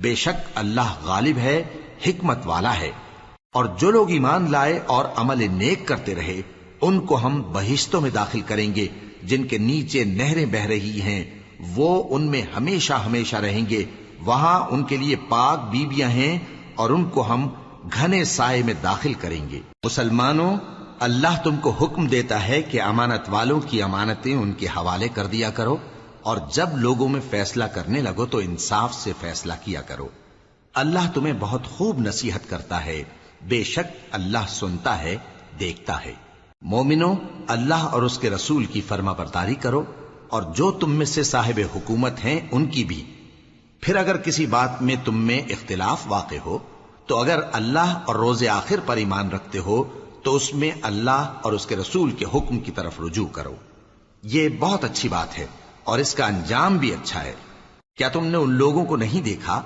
بے شک اللہ غالب ہے، حکمت والا ہے۔ اور جو لوگ ایمان لائے اور عمل نیک کرتے رہے ان کو ہم بہشتوں میں داخل کریں گے جن کے نیچے نہریں بہ رہی ہیں، وہ ان میں ہمیشہ ہمیشہ رہیں گے۔ وہاں ان کے لیے پاک بیویاں ہیں اور ان کو ہم گھنے سائے میں داخل کریں گے۔ مسلمانوں، اللہ تم کو حکم دیتا ہے کہ امانت والوں کی امانتیں ان کے حوالے کر دیا کرو، اور جب لوگوں میں فیصلہ کرنے لگو تو انصاف سے فیصلہ کیا کرو۔ اللہ تمہیں بہت خوب نصیحت کرتا ہے، بے شک اللہ سنتا ہے، دیکھتا ہے۔ مومنو، اللہ اور اس کے رسول کی فرما برداری کرو، اور جو تم میں سے صاحب حکومت ہیں ان کی بھی۔ پھر اگر کسی بات میں تم میں اختلاف واقع ہو تو اگر اللہ اور روز آخر پر ایمان رکھتے ہو تو اس میں اللہ اور اس کے رسول کے حکم کی طرف رجوع کرو۔ یہ بہت اچھی بات ہے اور اس کا انجام بھی اچھا ہے۔ کیا تم نے ان لوگوں کو نہیں دیکھا